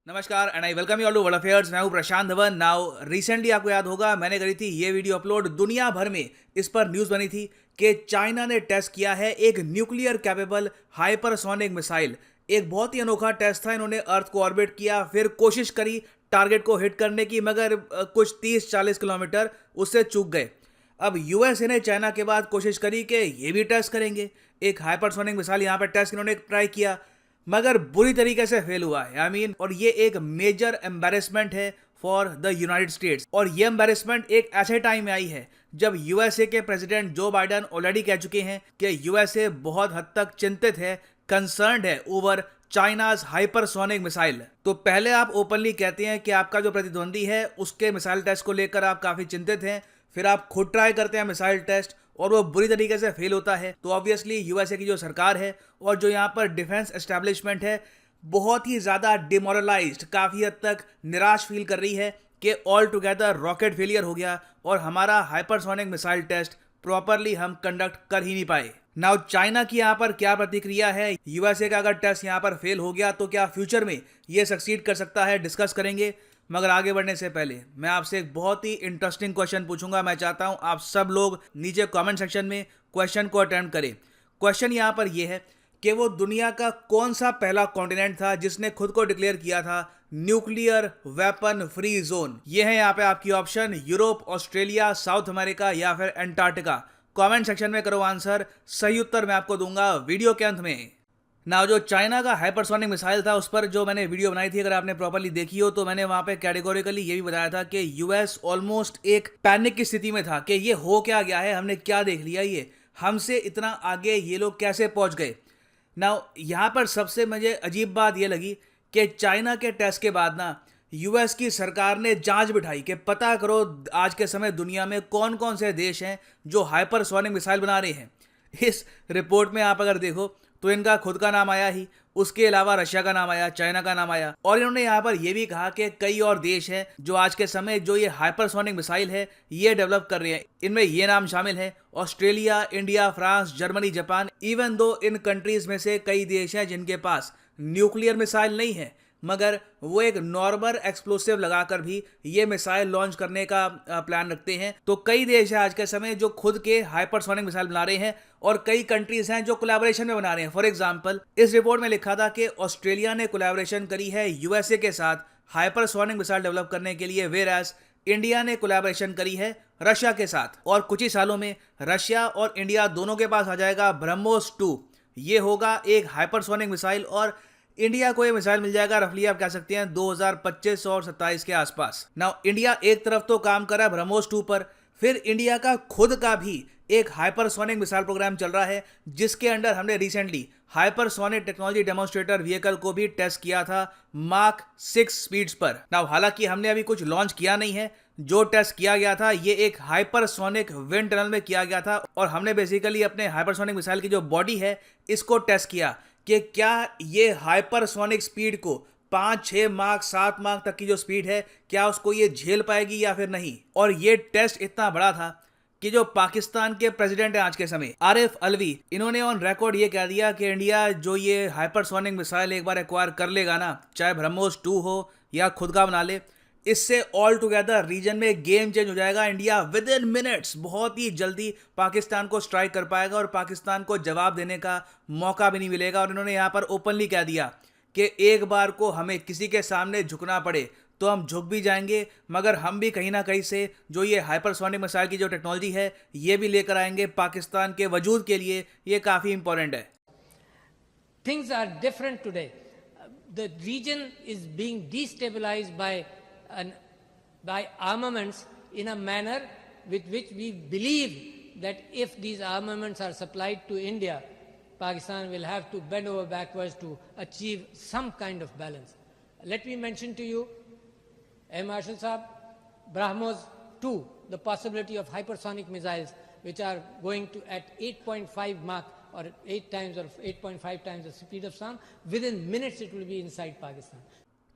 नमस्कार and I welcome you all to world affairs. मैं हूं प्रशांत धवन। नाउ रिसेंटली आपको याद होगा मैंने करी थी ये वीडियो अपलोड, दुनिया भर में इस पर न्यूज़ बनी थी कि चाइना ने टेस्ट किया है एक न्यूक्लियर कैपेबल हाइपरसोनिक मिसाइल। एक बहुत ही अनोखा टेस्ट था। इन्होंने अर्थ को ऑर्बिट किया, फिर कोशिश करी टारगेट को हिट करने की, मगर कुछ 30-40 किलोमीटर उससे चूक गए। अब यूएसए ने चाइना के बाद कोशिश करी कि ये भी टेस्ट करेंगे, एक हाइपरसोनिक मिसाइल यहाँ पर टेस्ट इन्होंने ट्राई किया, मगर बुरी तरीके से फेल हुआ है। और ये एक मेजर एम्बेरसमेंट है फॉर द यूनाइटेड स्टेट्स। और ये एम्बेरसमेंट एक ऐसे टाइम में आई है जब यूएसए के प्रेसिडेंट जो बाइडेन ऑलरेडी कह चुके हैं कि यूएसए बहुत हद तक चिंतित है, कंसर्न्ड है ओवर चाइनाज हाइपरसोनिक मिसाइल। तो पहले आप ओपनली कहते हैं कि आपका जो प्रतिद्वंदी है उसके मिसाइल टेस्ट को लेकर आप काफी चिंतित हैं, फिर आप खुद ट्राई करते हैं मिसाइल टेस्ट और वो बुरी तरीके से फेल होता है। तो ऑब्वियसली यूएसए की जो सरकार है और जो यहाँ पर डिफेंस एस्टेब्लिशमेंट है बहुत ही ज़्यादा डिमोरलाइज्ड, काफ़ी हद तक निराश फील कर रही है कि ऑल टुगेदर रॉकेट फेलियर हो गया और हमारा हाइपरसोनिक मिसाइल टेस्ट प्रॉपरली हम कंडक्ट कर ही नहीं पाए। नाउ चाइना की यहाँ पर क्या प्रतिक्रिया है, यूएसए का अगर टेस्ट यहाँ पर फेल हो गया तो क्या फ्यूचर में ये सक्सीड कर सकता है, डिस्कस करेंगे। मगर आगे बढ़ने से पहले मैं आपसे एक बहुत ही इंटरेस्टिंग क्वेश्चन पूछूंगा। मैं चाहता हूं आप सब लोग नीचे कमेंट सेक्शन में क्वेश्चन को अटेम्प्ट करें। क्वेश्चन यहां पर यह है कि वो दुनिया का कौन सा पहला कॉन्टिनेंट था जिसने खुद को डिक्लेयर किया था न्यूक्लियर वेपन फ्री जोन। ये है यहाँ पे आपकी option, Europe, Australia, south America या फिर एंटार्क्टिका। कमेंट सेक्शन में करो आंसर, सही उत्तर मैं आपको दूंगा वीडियो के अंत में। ना जो चाइना का हाइपरसोनिक मिसाइल था उस पर जो मैंने वीडियो बनाई थी, अगर आपने प्रॉपर्ली देखी हो तो मैंने वहां पे कैटेगोरिकली ये भी बताया था कि यूएस ऑलमोस्ट एक पैनिक की स्थिति में था कि ये हो क्या गया है, हमने क्या देख लिया, ये हमसे इतना आगे ये लोग कैसे पहुंच गए। ना यहाँ पर सबसे मुझे अजीब बात ये लगी कि चाइना के टेस्ट के बाद ना यूएस की सरकार ने जांच बिठाई कि पता करो आज के समय दुनिया में कौन कौन से देश हैं जो हाइपरसोनिक मिसाइल बना रहे हैं। इस रिपोर्ट में आप अगर देखो तो इनका खुद का नाम आया ही, उसके अलावा रशिया का नाम आया, चाइना का नाम आया, और इन्होंने यहाँ पर यह भी कहा कि कई और देश हैं जो आज के समय जो ये हाइपरसोनिक मिसाइल है ये डेवलप कर रहे हैं। इनमें ये नाम शामिल है Australia, India, France, Germany, Japan. Even though in countries में से कई देश हैं जिनके पास न्यूक्लियर मिसाइल नहीं है, मगर वो एक नॉर्मल एक्सप्लोसिव लगाकर भी ये मिसाइल लॉन्च करने का प्लान रखते हैं। तो कई देश हैं आज के समय जो खुद के हाइपरसोनिक मिसाइल बना रहे हैं और कई कंट्रीज हैं जो कोलैबोरेशन में बना रहे हैं। फॉर एग्जांपल इस रिपोर्ट में लिखा था कि ऑस्ट्रेलिया ने कोलैबोरेशन करी है यूएसए के साथ हाइपरसोनिक मिसाइल डेवलप करने के लिए, वेयरएज इंडिया ने कोलैबोरेशन करी है रशिया के साथ। और कुछ ही सालों में रशिया और इंडिया दोनों के पास आ जाएगा ब्रह्मोस 2। ये होगा एक हाइपरसोनिक मिसाइल और इंडिया को ये मिसाइल मिल जाएगा रफली आप कह सकते हैं 2025 और 27 के आसपास। नाउ इंडिया एक तरफ तो काम कर रहा है ब्रह्मोस 2 पर, फिर इंडिया का खुद का भी एक हाइपरसोनिक मिसाइल प्रोग्राम चल रहा है जिसके अंडर हमने recently hypersonic technology demonstrator vehicle को भी टेस्ट किया था माक 6 स्पीड्स पर। नाउ हालांकि हमने अभी कुछ लॉन्च किया नहीं है, जो टेस्ट किया गया था ये एक हाइपरसोनिक विंड टनल में किया गया था और हमने बेसिकली अपने हाइपरसोनिक मिसाइल की जो बॉडी है इसको टेस्ट किया कि क्या ये हाइपरसोनिक स्पीड को 5, 6 मार्क, 7 मार्क तक की जो स्पीड है क्या उसको ये झेल पाएगी या फिर नहीं। और ये टेस्ट इतना बड़ा था कि जो पाकिस्तान के प्रेसिडेंट हैं आज के समय आरिफ अलवी, इन्होंने ऑन रिकॉर्ड ये कह दिया कि इंडिया जो ये हाइपरसोनिक मिसाइल एक बार एक्वायर कर लेगा ना, चाहे ब्रह्मोस 2 हो या खुद का बना ले, इससे ऑल टुगेदर रीजन में गेम चेंज हो जाएगा। इंडिया विद इन मिनट्स बहुत ही जल्दी पाकिस्तान को स्ट्राइक कर पाएगा और पाकिस्तान को जवाब देने का मौका भी नहीं मिलेगा। और इन्होंने यहाँ पर ओपनली कह दिया कि एक बार को हमें किसी के सामने झुकना पड़े तो हम झुक भी जाएंगे, मगर हम भी कहीं ना कहीं से जो ये हाइपरसोनिक मिसाइल की जो टेक्नोलॉजी है ये भी लेकर आएंगे पाकिस्तान के वजूद के लिए। ये काफ़ी इंपॉर्टेंट है। Things are different today. The region is being destabilized by armaments in a manner with which we believe that if these armaments are supplied to India, Pakistan will have to bend over backwards to achieve some kind of balance. Let me mention to you, Marshal Saab, BrahMos 2, the possibility of hypersonic missiles which are going to at 8.5 Mach or 8 times or 8.5 times the speed of sound, within minutes it will be inside Pakistan.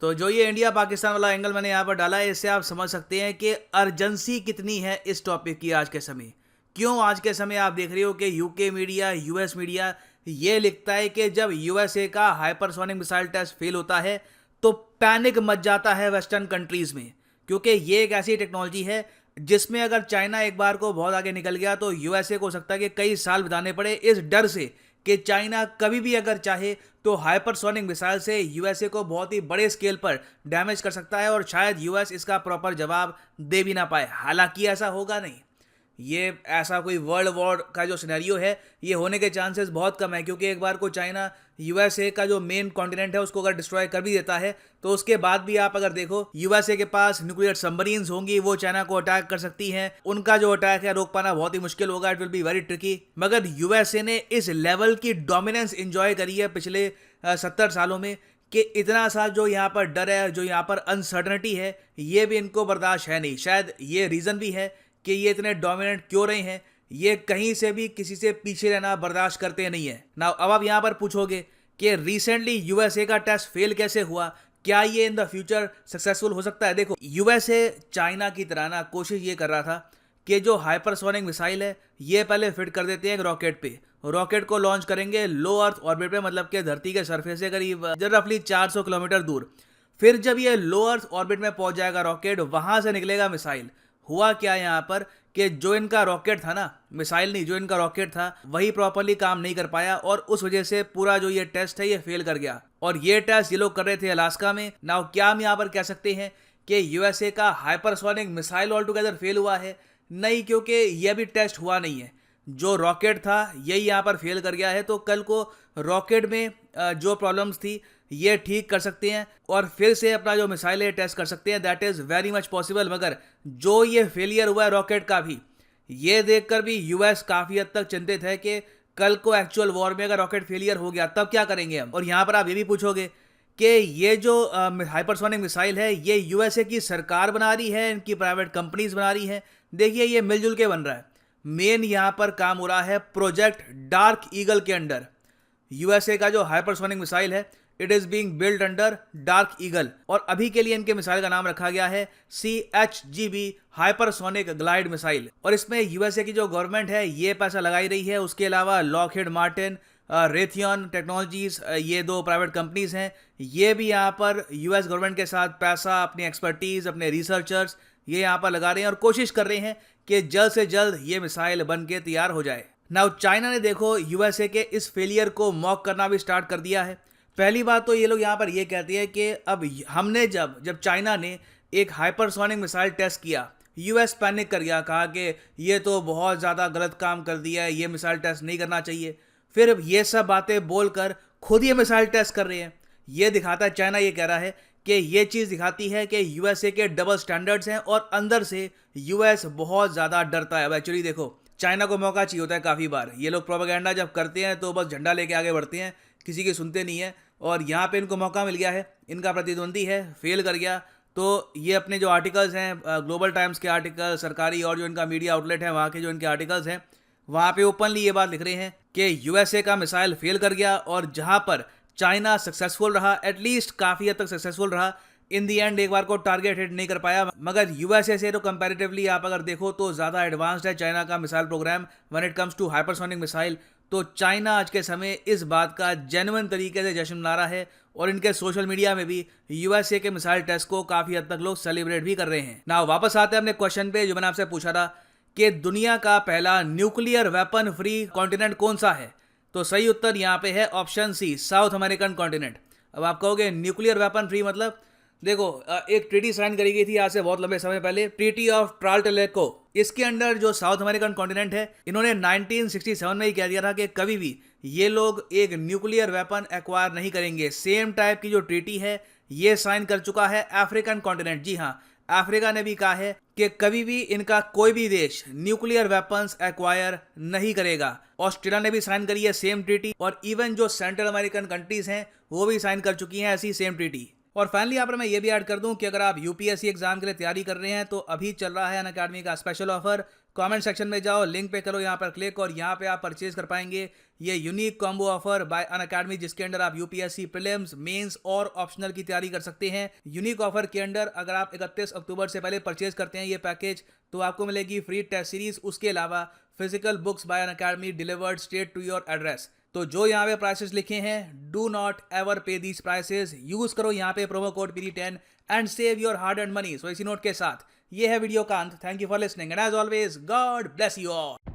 तो जो ये India Pakistan वाला angle मैंने यहाँ पर डाला है इससे आप समझ सकते हैं कि अर्जेंसी कितनी है इस टॉपिक की आज के समय। क्यों आज के समय आप देख रहे हो कि यूके मीडिया, यूएस मीडिया ये लिखता है कि जब यूएसए का हाइपरसोनिक मिसाइल टेस्ट फेल होता है तो पैनिक मच जाता है वेस्टर्न कंट्रीज में, क्योंकि ये एक ऐसी टेक्नोलॉजी है जिसमें अगर चाइना एक बार को बहुत आगे निकल गया तो यूएसए को हो सकता है कि कई साल बिताने पड़े इस डर से कि चाइना कभी भी अगर चाहे तो हाइपरसोनिक मिसाइल से यूएसए को बहुत ही बड़े स्केल पर डैमेज कर सकता है और शायद यूएस इसका प्रॉपर जवाब दे भी ना पाए। हालांकि ऐसा होगा नहीं, ये ऐसा कोई वर्ल्ड वॉर का जो सिनेरियो है ये होने के चांसेस बहुत कम है, क्योंकि एक बार को चाइना यूएसए का जो मेन कॉन्टिनेंट है उसको अगर डिस्ट्रॉय कर भी देता है तो उसके बाद भी आप अगर देखो यूएसए के पास न्यूक्लियर सबमरीन्स होंगी, वो चाइना को अटैक कर सकती हैं। उनका जो अटैक है रोक पाना बहुत ही मुश्किल होगा, it will be very tricky. मगर यूएसए ने इस लेवल की डोमिनेंस एंजॉय करी है पिछले 70 सालों में कि इतना सा जो यहाँ पर डर है, जो यहाँ पर अनसर्टनिटी है, ये भी इनको बर्दाश्त है नहीं। शायद ये रीज़न भी है कि ये इतने डोमिनेंट क्यों रहे हैं, ये कहीं से भी किसी से पीछे रहना बर्दाश्त करते नहीं है ना। अब आप यहाँ पर पूछोगे कि रिसेंटली यूएसए का टेस्ट फेल कैसे हुआ, क्या ये इन द फ्यूचर सक्सेसफुल हो सकता है? देखो, यूएसए चाइना की तरह ना कोशिश ये कर रहा था कि जो हाइपरसोनिक मिसाइल है ये पहले फिट कर देते हैं एक रॉकेट पे, रॉकेट को लॉन्च करेंगे लो अर्थ ऑर्बिट पे, मतलब कि धरती के सरफेस से करीब रफली 400 किलोमीटर दूर। फिर जब ये लो अर्थ ऑर्बिट में पहुंच जाएगा रॉकेट, वहां से निकलेगा मिसाइल। हुआ क्या यहाँ पर कि जो इनका रॉकेट था ना, मिसाइल नहीं, जो इनका रॉकेट था वही प्रॉपरली काम नहीं कर पाया और उस वजह से पूरा जो ये टेस्ट है ये फेल कर गया। और ये टेस्ट ये लोग कर रहे थे अलास्का में। नाउ क्या हम यहाँ पर कह सकते हैं कि यूएसए का hypersonic missile all together fail हुआ है? नहीं, क्योंकि ये भी टेस्ट हुआ नहीं है। जो रॉकेट था यही यहाँ पर फेल कर गया है, तो कल को रॉकेट में जो प्रॉब्लम्स थी ये ठीक कर सकते हैं और फिर से अपना जो मिसाइल है टेस्ट कर सकते हैं। That is very much possible. मगर जो ये फेलियर हुआ है रॉकेट का भी, ये देखकर भी यूएस काफ़ी हद तक चिंतित है कि कल को एक्चुअल वॉर में अगर रॉकेट फेलियर हो गया तब क्या करेंगे हम। और यहाँ पर आप ये भी पूछोगे कि ये जो हाइपरसोनिक मिसाइल है ये यूएसए की सरकार बना रही है, इनकी प्राइवेट कंपनीज बना रही हैं? देखिए, ये मिलजुल के बन रहा है। मेन यहाँ पर काम हो रहा है प्रोजेक्ट डार्क ईगल के अंडर। यूएसए का जो हाइपरसोनिक मिसाइल है it is being build under dark eagle, और अभी के लिए इनके मिसाइल का नाम रखा गया है CHGB हाइपरसोनिक ग्लाइड मिसाइल। और इसमें यूएसए की जो गवर्नमेंट है ये पैसा लगाई रही है। उसके अलावा लॉकहीड मार्टिन, रेथियन टेक्नोलॉजीज, ये दो प्राइवेट कंपनीज हैं, ये भी यहाँ पर यूएस गवर्नमेंट के साथ पैसा, अपनी एक्सपर्टीज, अपने रिसर्चर्स ये यहाँ पर लगा रहे हैं और कोशिश कर रहे हैं कि जल्द से जल्द ये मिसाइल बन के तैयार हो जाए। नाउ चाइना ने देखो यूएसए के इस फेलियर को मॉक करना भी स्टार्ट कर दिया है। पहली बात तो ये लोग यहाँ पर ये कहते हैं कि अब हमने जब चाइना ने एक हाइपरसोनिक मिसाइल टेस्ट किया, यूएस पैनिक कर गया, कहा कि ये तो बहुत ज़्यादा गलत काम कर दिया है, ये मिसाइल टेस्ट नहीं करना चाहिए। फिर ये सब बातें बोलकर खुद ये मिसाइल टेस्ट कर रहे हैं। ये दिखाता है, चाइना ये कह रहा है कि ये चीज़ दिखाती है कि यूएसए के डबल स्टैंडर्ड्स हैं और अंदर से यूएस बहुत ज़्यादा डरता है। अब एक्चुअली देखो, चाइना को मौका चाहिए होता है काफ़ी बार। ये लोग प्रोपेगेंडा जब करते हैं तो बस झंडा लेके आगे बढ़ते हैं, किसी की सुनते नहीं है। और यहाँ पे इनको मौका मिल गया है, इनका प्रतिद्वंदी है, फेल कर गया, तो ये अपने जो आर्टिकल्स हैं, ग्लोबल टाइम्स के आर्टिकल, सरकारी और जो इनका मीडिया आउटलेट है वहाँ के जो इनके आर्टिकल्स हैं, वहाँ पे ओपनली ये बात लिख रहे हैं कि यूएसए का मिसाइल फेल कर गया और जहाँ पर चाइना सक्सेसफुल रहा, एटलीस्ट काफ़ी हद तक सक्सेसफुल रहा, इन दी एंड एक बार को टारगेट हिट नहीं कर पाया। मगर यूएसए से तो कंपैरेटिवली आप अगर देखो तो ज़्यादा एडवांस्ड है चाइना का missile programme when it comes to hypersonic missile. तो चाइना आज के समय इस बात का जेन्युइन तरीके से जश्न मना रहा है और इनके सोशल मीडिया में भी यूएसए के मिसाइल टेस्ट को काफ़ी हद तक लोग सेलिब्रेट भी कर रहे हैं। ना वापस आते हैं अपने क्वेश्चन पे जो मैंने आपसे पूछा था कि दुनिया का पहला न्यूक्लियर वेपन फ्री कॉन्टिनेंट कौन सा है? तो सही उत्तर यहाँ पे है option C, south American continent. अब आप कहोगे न्यूक्लियर वेपन फ्री मतलब? देखो, एक ट्रीटी साइन करी गई थी आज से बहुत लंबे समय पहले, ट्रीटी ऑफ ट्राल्टलेको। इसके अंडर जो साउथ अमेरिकन कॉन्टिनेंट है, इन्होंने 1967 में ही कह दिया था कि कभी भी ये लोग एक न्यूक्लियर वेपन एक्वायर नहीं करेंगे। सेम टाइप की जो ट्रीटी है ये साइन कर चुका है अफ्रीकन कॉन्टिनेंट। जी हाँ, अफ्रीका ने भी कहा है कि कभी भी इनका कोई भी देश न्यूक्लियर वेपन्स एक्वायर नहीं करेगा। ऑस्ट्रेलिया ने भी साइन करी है सेम ट्रीटी, और इवन जो सेंट्रल अमेरिकन कंट्रीज हैं वो भी साइन कर चुकी हैं ऐसी सेम ट्रीटी। और फाइनली यहाँ पर मैं ये भी ऐड कर दूं कि अगर आप यूपीएससी एग्जाम के लिए तैयारी कर रहे हैं तो अभी चल रहा है अनअकैडमी का स्पेशल ऑफर। कमेंट सेक्शन में जाओ, लिंक पे करो यहाँ पर क्लिक, और यहाँ पे आप परचेज कर पाएंगे ये unique combo offer bye Unacademy, जिसके अंदर आप यूपीएससी प्रीलिम्स, मेंस और ऑप्शनल की तैयारी कर सकते हैं। यूनिक ऑफर के अंदर अगर आप 31 अक्टूबर से पहले परचेज करते हैं ये पैकेज तो आपको मिलेगी फ्री टेस्ट सीरीज, उसके अलावा physical books by Unacademy delivered straight to your address. तो जो यहाँ पे प्राइसेस लिखे हैं, do not ever pay these prices, use करो यहाँ पे promo code PD10 and save your hard earned money. So इसी नोट के साथ ये है वीडियो का अंत। Thank you for listening and as always God bless you all.